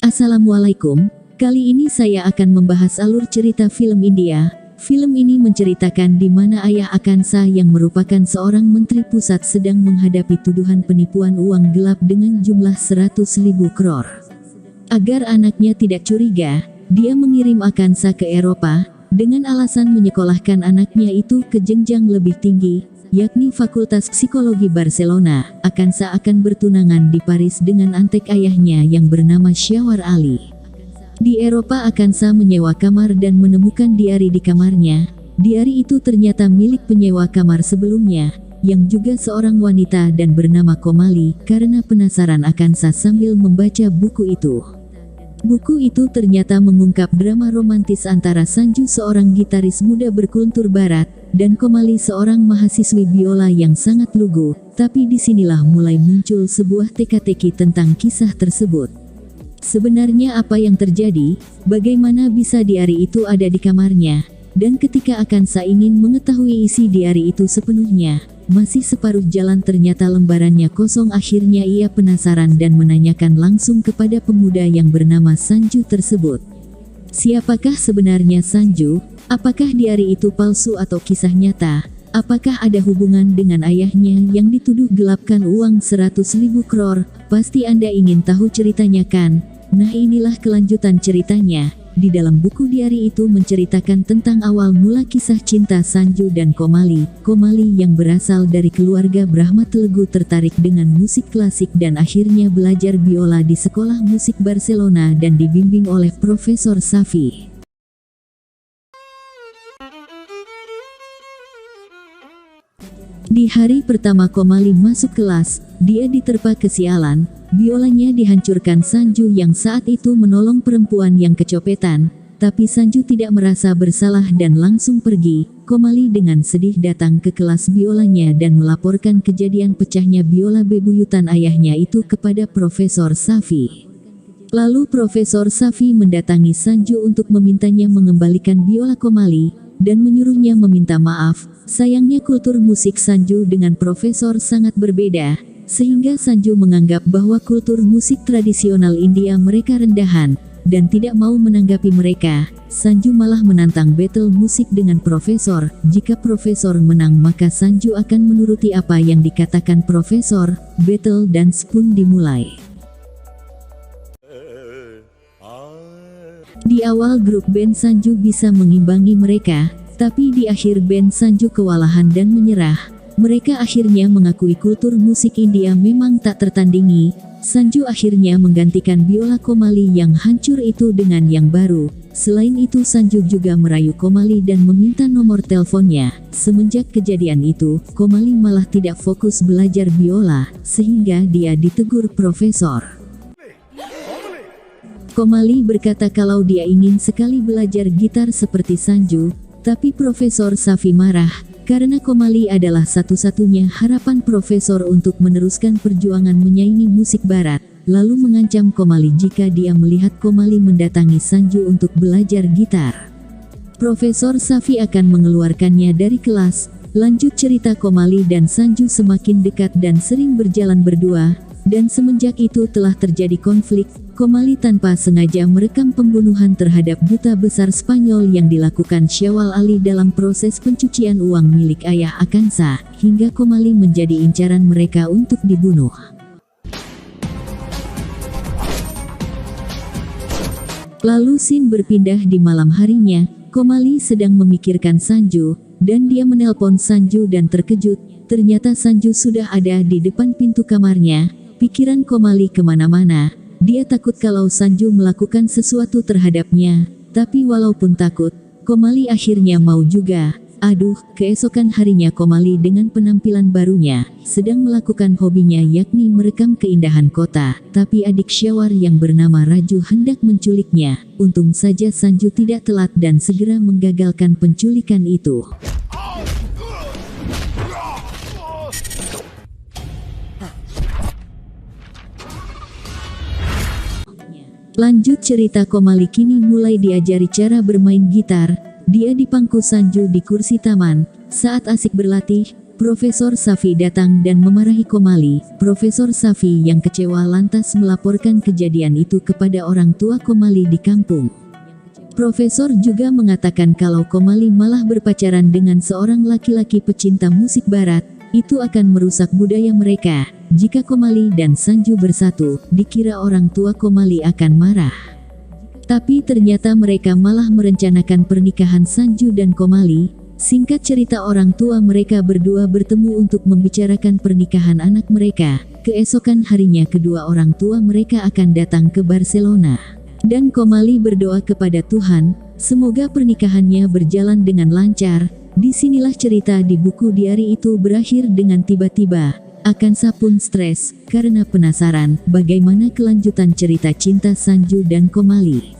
Assalamualaikum, kali ini saya akan membahas alur cerita film India. Film ini menceritakan di mana ayah Akansa yang merupakan seorang menteri pusat sedang menghadapi tuduhan penipuan uang gelap dengan jumlah 100.000 crore. Agar anaknya tidak curiga, dia mengirim Akansa ke Eropa, dengan alasan menyekolahkan anaknya itu ke jenjang lebih tinggi, yakni Fakultas Psikologi Barcelona. Akansa akan bertunangan di Paris dengan antek ayahnya yang bernama Syawar Ali. Di Eropa Akansa menyewa kamar dan menemukan diari di kamarnya. Diari itu ternyata milik penyewa kamar sebelumnya, yang juga seorang wanita dan bernama Komali. Karena penasaran Akansa sambil membaca buku itu. Buku itu ternyata mengungkap drama romantis antara Sanju seorang gitaris muda berkultur barat, dan Komali seorang mahasiswi biola yang sangat lugu. Tapi disinilah mulai muncul sebuah teka-teki tentang kisah tersebut. Sebenarnya apa yang terjadi, bagaimana bisa diari itu ada di kamarnya, dan ketika Akansa ingin mengetahui isi diari itu sepenuhnya, masih separuh jalan ternyata lembarannya kosong. Akhirnya ia penasaran dan menanyakan langsung kepada pemuda yang bernama Sanju tersebut. Siapakah sebenarnya Sanju? Apakah diari itu palsu atau kisah nyata? Apakah ada hubungan dengan ayahnya yang dituduh gelapkan uang 100.000 crore? Pasti Anda ingin tahu ceritanya kan? Nah, inilah kelanjutan ceritanya. Di dalam buku diari itu menceritakan tentang awal mula kisah cinta Sanju dan Komali. Komali yang berasal dari keluarga Brahma Telugu tertarik dengan musik klasik dan akhirnya belajar biola di sekolah musik Barcelona dan dibimbing oleh Profesor Safi. Di hari pertama Komali masuk kelas, dia diterpa kesialan, biolanya dihancurkan Sanju yang saat itu menolong perempuan yang kecopetan, tapi Sanju tidak merasa bersalah dan langsung pergi. Komali dengan sedih datang ke kelas biolanya dan melaporkan kejadian pecahnya biola bebuyutan ayahnya itu kepada Profesor Safi. Lalu Profesor Safi mendatangi Sanju untuk memintanya mengembalikan biola Komali, dan menyuruhnya meminta maaf. Sayangnya kultur musik Sanju dengan Profesor sangat berbeda, sehingga Sanju menganggap bahwa kultur musik tradisional India mereka rendahan, dan tidak mau menanggapi mereka. Sanju malah menantang battle musik dengan Profesor. Jika Profesor menang maka Sanju akan menuruti apa yang dikatakan Profesor. Battle dance pun dimulai. Di awal grup band Sanju bisa mengimbangi mereka, tapi di akhir band Sanju kewalahan dan menyerah. Mereka akhirnya mengakui kultur musik India memang tak tertandingi. Sanju akhirnya menggantikan biola Komali yang hancur itu dengan yang baru. Selain itu Sanju juga merayu Komali dan meminta nomor teleponnya. Semenjak kejadian itu, Komali malah tidak fokus belajar biola, sehingga dia ditegur Profesor. Komali berkata kalau dia ingin sekali belajar gitar seperti Sanju, tapi Profesor Safi marah, karena Komali adalah satu-satunya harapan Profesor untuk meneruskan perjuangan menyaingi musik barat, lalu mengancam Komali jika dia melihat Komali mendatangi Sanju untuk belajar gitar. Profesor Safi akan mengeluarkannya dari kelas. Lanjut cerita, Komali dan Sanju semakin dekat dan sering berjalan berdua, dan semenjak itu telah terjadi konflik. Komali tanpa sengaja merekam pembunuhan terhadap duta besar Spanyol yang dilakukan Syawal Ali dalam proses pencucian uang milik ayah Akansa, hingga Komali menjadi incaran mereka untuk dibunuh. Lalu scene berpindah di malam harinya. Komali sedang memikirkan Sanju, dan dia menelpon Sanju dan terkejut, ternyata Sanju sudah ada di depan pintu kamarnya. Pikiran Komali kemana-mana. Dia takut kalau Sanju melakukan sesuatu terhadapnya, tapi walaupun takut, Komali akhirnya mau juga. Keesokan harinya Komali dengan penampilan barunya, sedang melakukan hobinya yakni merekam keindahan kota, tapi adik Syawar yang bernama Raju hendak menculiknya. Untung saja Sanju tidak telat dan segera menggagalkan penculikan itu. Lanjut cerita, Komali kini mulai diajari cara bermain gitar. Dia dipangku Sanju di kursi taman. Saat asik berlatih, Profesor Safi datang dan memarahi Komali. Profesor Safi yang kecewa lantas melaporkan kejadian itu kepada orang tua Komali di kampung. Profesor juga mengatakan kalau Komali malah berpacaran dengan seorang laki-laki pecinta musik barat, itu akan merusak budaya mereka. Jika Komali dan Sanju bersatu, dikira orang tua Komali akan marah. Tapi ternyata mereka malah merencanakan pernikahan Sanju dan Komali. Singkat cerita, orang tua mereka berdua bertemu untuk membicarakan pernikahan anak mereka. Keesokan harinya kedua orang tua mereka akan datang ke Barcelona. Dan Komali berdoa kepada Tuhan, semoga pernikahannya berjalan dengan lancar. Disinilah cerita di buku diari itu berakhir dengan tiba-tiba. Akansa pun stres, karena penasaran bagaimana kelanjutan cerita cinta Sanju dan Komali.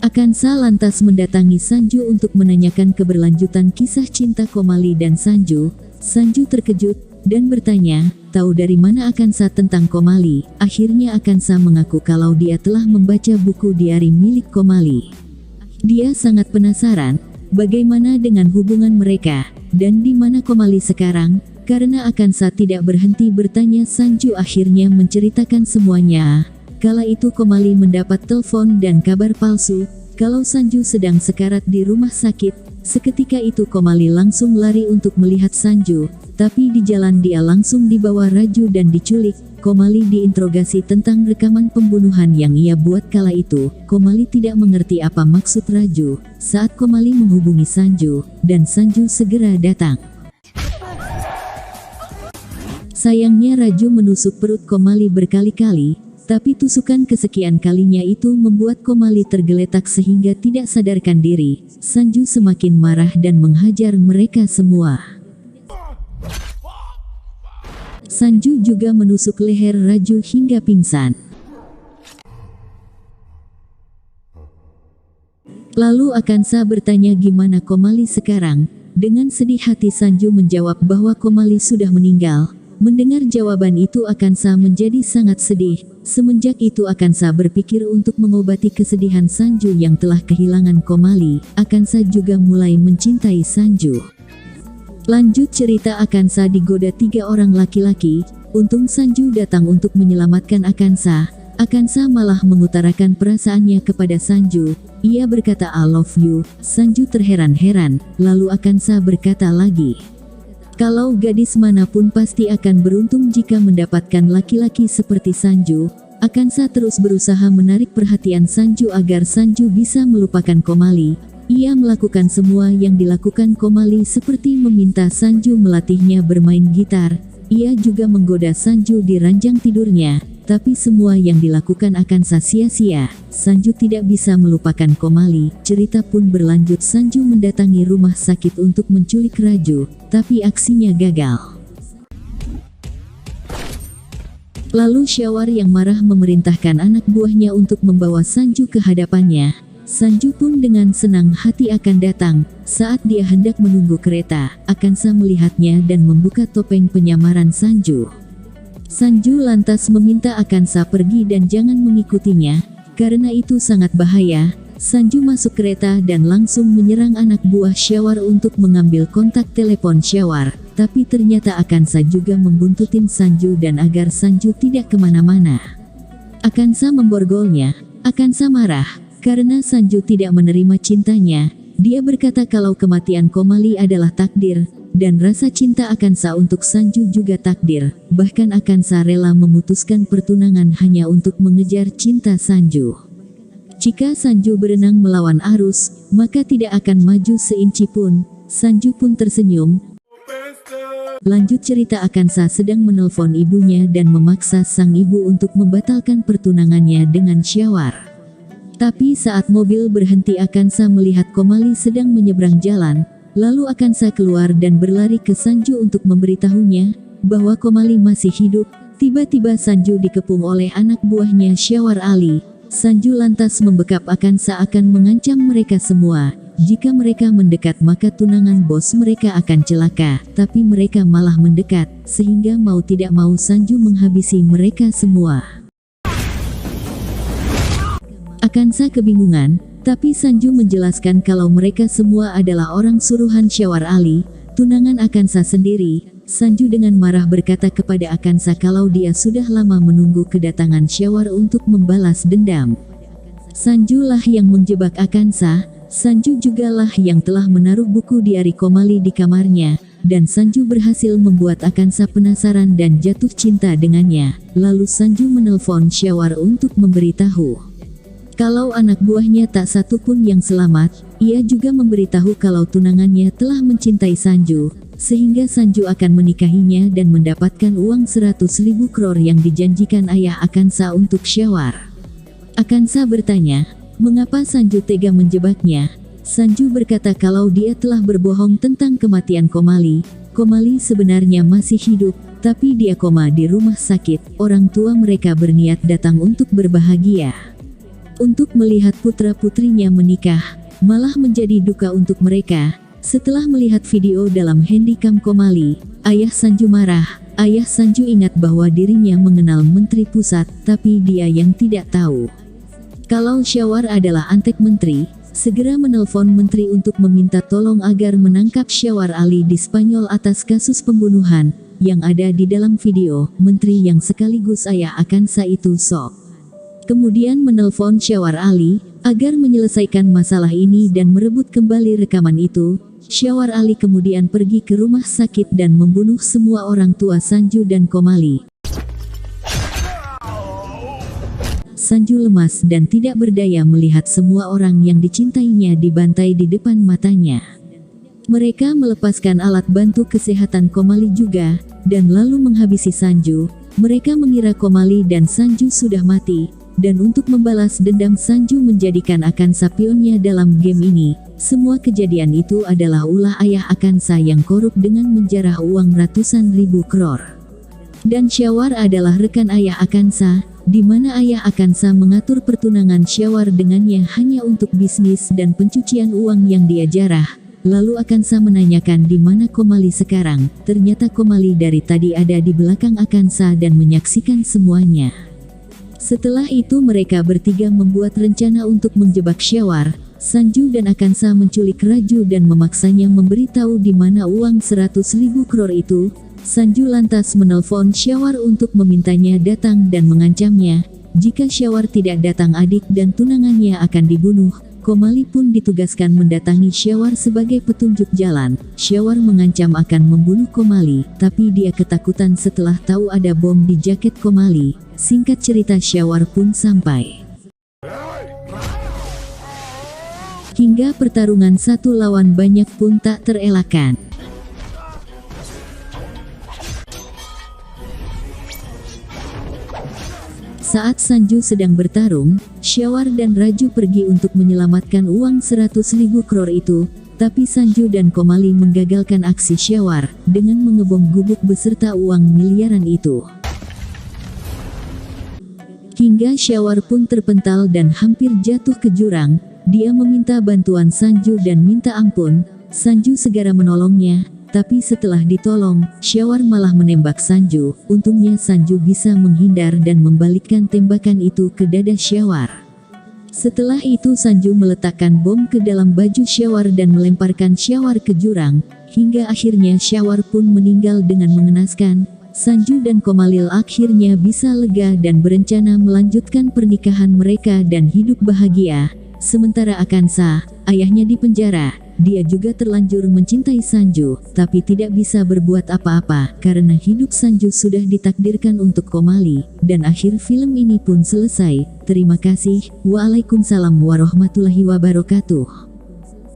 Akansa lantas mendatangi Sanju untuk menanyakan keberlanjutan kisah cinta Komali dan Sanju. Sanju terkejut dan bertanya, tahu dari mana Akansa tentang Komali? Akhirnya Akansa mengaku kalau dia telah membaca buku diari milik Komali. Dia sangat penasaran, bagaimana dengan hubungan mereka, dan di mana Komali sekarang? Karena Akansa tidak berhenti bertanya, Sanju akhirnya menceritakan semuanya. Kala itu Komali mendapat telepon dan kabar palsu, kalau Sanju sedang sekarat di rumah sakit. Seketika itu Komali langsung lari untuk melihat Sanju, tapi di jalan dia langsung dibawa Raju dan diculik. Komali diinterogasi tentang rekaman pembunuhan yang ia buat kala itu. Komali tidak mengerti apa maksud Raju. Saat Komali menghubungi Sanju, dan Sanju segera datang. Sayangnya Raju menusuk perut Komali berkali-kali, tapi tusukan kesekian kalinya itu membuat Komali tergeletak sehingga tidak sadarkan diri. Sanju semakin marah dan menghajar mereka semua. Sanju juga menusuk leher Raju hingga pingsan. Lalu Akansa bertanya gimana Komali sekarang. Dengan sedih hati Sanju menjawab bahwa Komali sudah meninggal. Mendengar jawaban itu Akansa menjadi sangat sedih. Semenjak itu Akansa berpikir untuk mengobati kesedihan Sanju yang telah kehilangan Komali. Akansa juga mulai mencintai Sanju. Lanjut cerita, Akansa digoda 3 orang laki-laki. Untung Sanju datang untuk menyelamatkan Akansa. Akansa malah mengutarakan perasaannya kepada Sanju. Ia berkata I love you. Sanju terheran-heran. Lalu Akansa berkata lagi, kalau gadis manapun pasti akan beruntung jika mendapatkan laki-laki seperti Sanju. Akansa terus berusaha menarik perhatian Sanju agar Sanju bisa melupakan Komali. Ia melakukan semua yang dilakukan Komali seperti meminta Sanju melatihnya bermain gitar. Ia juga menggoda Sanju di ranjang tidurnya. Tapi semua yang dilakukan Akansa sia-sia. Sanju tidak bisa melupakan Komali. Cerita pun berlanjut. Sanju mendatangi rumah sakit untuk menculik Raju, tapi aksinya gagal. Lalu Syawar yang marah memerintahkan anak buahnya untuk membawa Sanju ke hadapannya. Sanju pun dengan senang hati akan datang. Saat dia hendak menunggu kereta, Akansa melihatnya dan membuka topeng penyamaran Sanju. Sanju lantas meminta Akansa pergi dan jangan mengikutinya, karena itu sangat bahaya. Sanju masuk kereta dan langsung menyerang anak buah Syawar untuk mengambil kontak telepon Syawar. Tapi ternyata Akansa juga membuntutin Sanju dan agar Sanju tidak kemana-mana. Akansa memborgolnya. Akansa marah, karena Sanju tidak menerima cintanya. Dia berkata kalau kematian Komali adalah takdir. Dan rasa cinta Akansa untuk Sanju juga takdir. Bahkan Akansa rela memutuskan pertunangan hanya untuk mengejar cinta Sanju. Jika Sanju berenang melawan arus, maka tidak akan maju seinci pun. Sanju pun tersenyum. Lanjut cerita, Akansa sedang menelpon ibunya dan memaksa sang ibu untuk membatalkan pertunangannya dengan Syawar. Tapi saat mobil berhenti Akansa melihat Komali sedang menyeberang jalan. Lalu Akansa keluar dan berlari ke Sanju untuk memberitahunya bahwa Komali masih hidup. Tiba-tiba Sanju dikepung oleh anak buahnya Syawar Ali. Sanju lantas membekap Akansa akan mengancam mereka semua. Jika mereka mendekat maka tunangan bos mereka akan celaka. Tapi mereka malah mendekat, sehingga mau tidak mau Sanju menghabisi mereka semua. Akansa kebingungan. Tapi Sanju menjelaskan kalau mereka semua adalah orang suruhan Syawar Ali. Tunangan Akansa sendiri. Sanju dengan marah berkata kepada Akansa kalau dia sudah lama menunggu kedatangan Syawar untuk membalas dendam. Sanju lah yang menjebak Akansa. Sanju jugalah yang telah menaruh buku diari Komali di kamarnya, dan Sanju berhasil membuat Akansa penasaran dan jatuh cinta dengannya. Lalu Sanju menelpon Syawar untuk memberitahu kalau anak buahnya tak satu pun yang selamat. Ia juga memberitahu kalau tunangannya telah mencintai Sanju, sehingga Sanju akan menikahinya dan mendapatkan uang 100.000 crore yang dijanjikan ayah Akansa untuk Syawar. Akansa bertanya, mengapa Sanju tega menjebaknya? Sanju berkata kalau dia telah berbohong tentang kematian Komali. Komali sebenarnya masih hidup, tapi dia koma di rumah sakit. Orang tua mereka berniat datang untuk berbahagia, untuk melihat putra-putrinya menikah, malah menjadi duka untuk mereka. Setelah melihat video dalam handycam Komali, ayah Sanju marah. Ayah Sanju ingat bahwa dirinya mengenal Menteri Pusat, tapi dia yang tidak tahu kalau Syawar adalah antek menteri. Segera menelpon menteri untuk meminta tolong agar menangkap Syawar Ali di Spanyol atas kasus pembunuhan yang ada di dalam video. Menteri yang sekaligus ayah Akansa itu sok kemudian menelpon Syawar Ali agar menyelesaikan masalah ini dan merebut kembali rekaman itu. Syawar Ali kemudian pergi ke rumah sakit dan membunuh semua orang tua Sanju dan Komali. Sanju lemas dan tidak berdaya melihat semua orang yang dicintainya dibantai di depan matanya. Mereka melepaskan alat bantu kesehatan Komali juga, dan lalu menghabisi Sanju. Mereka mengira Komali dan Sanju sudah mati, dan untuk membalas dendam Sanju menjadikan Akansa pionnya dalam game ini. Semua kejadian itu adalah ulah ayah Akansa yang korup dengan menjarah uang ratusan ribu crore. Dan Syawar adalah rekan ayah Akansa, di mana ayah Akansa mengatur pertunangan Syawar dengannya hanya untuk bisnis dan pencucian uang yang dia jarah. Lalu Akansa menanyakan di mana Komali sekarang. Ternyata Komali dari tadi ada di belakang Akansa dan menyaksikan semuanya. Setelah itu mereka bertiga membuat rencana untuk menjebak Syawar. Sanju dan Akansa menculik Raju dan memaksanya memberitahu di mana uang 100.000 crore itu. Sanju lantas menelpon Syawar untuk memintanya datang dan mengancamnya. Jika Syawar tidak datang adik dan tunangannya akan dibunuh. Komali pun ditugaskan mendatangi Syawar sebagai petunjuk jalan. Syawar mengancam akan membunuh Komali, tapi dia ketakutan setelah tahu ada bom di jaket Komali. Singkat cerita Syawar pun sampai. Hingga pertarungan satu lawan banyak pun tak terelakkan. Saat Sanju sedang bertarung, Syawar dan Raju pergi untuk menyelamatkan uang 100.000 crore itu, tapi Sanju dan Komali menggagalkan aksi Syawar dengan mengebom gubuk beserta uang miliaran itu. Hingga Syawar pun terpental dan hampir jatuh ke jurang. Dia meminta bantuan Sanju dan minta ampun. Sanju segera menolongnya, tapi setelah ditolong, Syawar malah menembak Sanju. Untungnya Sanju bisa menghindar dan membalikkan tembakan itu ke dada Syawar. Setelah itu Sanju meletakkan bom ke dalam baju Syawar dan melemparkan Syawar ke jurang, hingga akhirnya Syawar pun meninggal dengan mengenaskan. Sanju dan Komalil akhirnya bisa lega dan berencana melanjutkan pernikahan mereka dan hidup bahagia. Sementara Akansa, ayahnya di penjara. Dia juga terlanjur mencintai Sanju, tapi tidak bisa berbuat apa-apa karena hidup Sanju sudah ditakdirkan untuk Komali. Dan akhir film ini pun selesai. Terima kasih. Waalaikumsalam warahmatullahi wabarakatuh.